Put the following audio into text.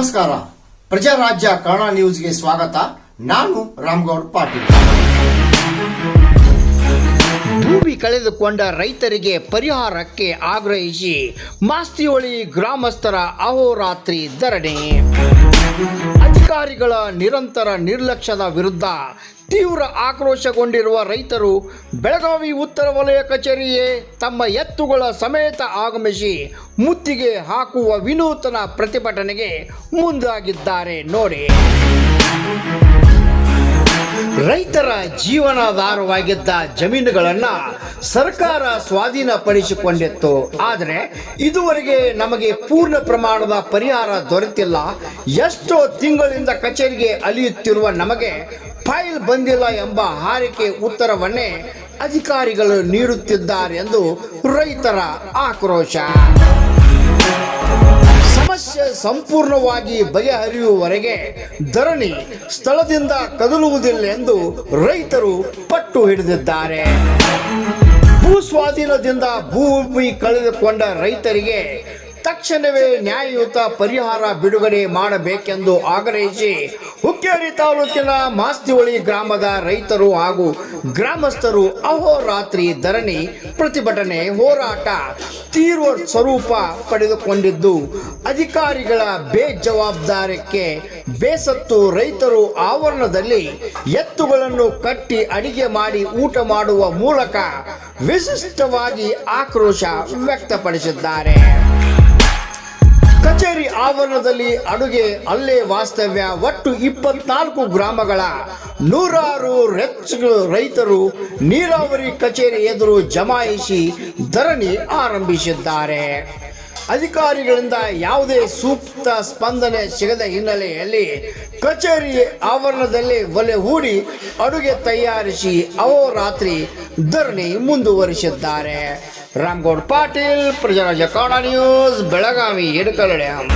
ನಮಸ್ಕಾರ. ಪ್ರಜಾರಾಜ್ಯ ಕನ್ನಡ ನ್ಯೂಸ್ಗೆ ಸ್ವಾಗತ. ನಾನು ರಾಮಗೌಡ ಪಾಟೀಲ್. ಭೂಮಿ ಕಳೆದುಕೊಂಡ ರೈತರಿಗೆ ಪರಿಹಾರಕ್ಕೆ ಆಗ್ರಹಿಸಿ ಮಾಸ್ತಿಹೊಳಿ ಗ್ರಾಮಸ್ಥರ ಅಹೋರಾತ್ರಿ ಧರಣಿ. ಅಧಿಕಾರಿಗಳ ನಿರಂತರ ನಿರ್ಲಕ್ಷ್ಯದ ವಿರುದ್ಧ ತೀವ್ರ ಆಕ್ರೋಶಗೊಂಡಿರುವ ರೈತರು ಬೆಳಗಾವಿ ಉತ್ತರ ವಲಯ ಕಚೇರಿಗೆ ತಮ್ಮ ಎತ್ತುಗಳ ಸಮೇತ ಆಗಮಿಸಿ ಮುತ್ತಿಗೆ ಹಾಕುವ ವಿನೂತನ ಪ್ರತಿಭಟನೆಗೆ ಮುಂದಾಗಿದ್ದಾರೆ ನೋಡಿ. ರೈತರ ಜೀವನಾಧಾರವಾಗಿದ್ದ ಜಮೀನುಗಳನ್ನು ಸರ್ಕಾರ ಸ್ವಾಧೀನಪಡಿಸಿಕೊಂಡಿತ್ತು. ಆದರೆ ಇದುವರೆಗೆ ನಮಗೆ ಪೂರ್ಣ ಪ್ರಮಾಣದ ಪರಿಹಾರ ದೊರೆತಿಲ್ಲ. ಎಷ್ಟೋ ತಿಂಗಳಿಂದ ಕಚೇರಿಗೆ ಅಲಿಯುತ್ತಿರುವ ನಮಗೆ ಫೈಲ್ ಬಂದಿಲ್ಲ ಎಂಬ ಹಾರಿಕೆ ಉತ್ತರವನ್ನೇ ಅಧಿಕಾರಿಗಳು ನೀಡುತ್ತಿದ್ದಾರೆ ಎಂದು ರೈತರ ಆಕ್ರೋಶ. ಸಮಸ್ಯೆ ಸಂಪೂರ್ಣವಾಗಿ ಬಗೆಹರಿಯುವವರೆಗೆ ಧರಣಿ ಸ್ಥಳದಿಂದ ಕದಲುವುದಿಲ್ಲ ಎಂದು ರೈತರು ಪಟ್ಟು ಹಿಡಿದಿದ್ದಾರೆ. ಭೂ ಸ್ವಾಧೀನದಿಂದ ಭೂಮಿ ಕಳೆದುಕೊಂಡ ರೈತರಿಗೆ ತಕ್ಷಣವೇ ನ್ಯಾಯಯುತ ಪರಿಹಾರ ಬಿಡುಗಡೆ ಮಾಡಬೇಕೆಂದು ಆಗ್ರಹಿಸಿ ಹುಕ್ಕೇರಿ ತಾಲೂಕಿನ ಮಾಸ್ತಿಹೊಳಿ ಗ್ರಾಮದ ರೈತರು ಹಾಗೂ ಗ್ರಾಮಸ್ಥರು ಅಹೋರಾತ್ರಿ ಧರಣಿ ಪ್ರತಿಭಟನೆ ಹೋರಾಟ ತೀವ್ರ ಸ್ವರೂಪ ಪಡೆದುಕೊಂಡಿದ್ದು, ಅಧಿಕಾರಿಗಳ ಬೇಜವಾಬ್ದಾರಿಕೆ ಬೇಸತ್ತು ರೈತರು ಆವರಣದಲ್ಲಿ ಎತ್ತುಗಳನ್ನು ಕಟ್ಟಿ ಅಡಿಗೆ ಮಾಡಿ ಊಟ ಮಾಡುವ ಮೂಲಕ ವಿಶಿಷ್ಟವಾಗಿ ಆಕ್ರೋಶ ವ್ಯಕ್ತಪಡಿಸಿದ್ದಾರೆ. ಕಚೇರಿ ಆವರಣದಲ್ಲಿ ಅಡುಗೆ ಅಲ್ಲೇ ವಾಸ್ತವ್ಯ. ಒಟ್ಟು 24 ಗ್ರಾಮಗಳ ನೂರಾರು ರೈತರು ನೀರಾವರಿ ಕಚೇರಿ ಎದುರು ಜಮಾಯಿಸಿ ಧರಣಿ ಆರಂಭಿಸಿದ್ದಾರೆ. ಅಧಿಕಾರಿಗಳಿಂದ ಯಾವುದೇ ಸೂಕ್ತ ಸ್ಪಂದನೆ ಸಿಗದ ಹಿನ್ನೆಲೆಯಲ್ಲಿ ಕಚೇರಿ ಆವರಣದಲ್ಲಿ ಒಲೆ ಹೂಡಿ ಅಡುಗೆ ತಯಾರಿಸಿ ಅಹೋರಾತ್ರಿ ಧರಣಿ ಮುಂದುವರಿಸಿದ್ದಾರೆ. ರಾಮಗೌಡ ಪಾಟೀಲ್, ಪ್ರಜಾರಾಜ್ಯ ಕನ್ನಡ ನ್ಯೂಸ್, ಬೆಳಗಾವಿ, ಎಡಕಲ್ ಡ್ಯಾಮ್.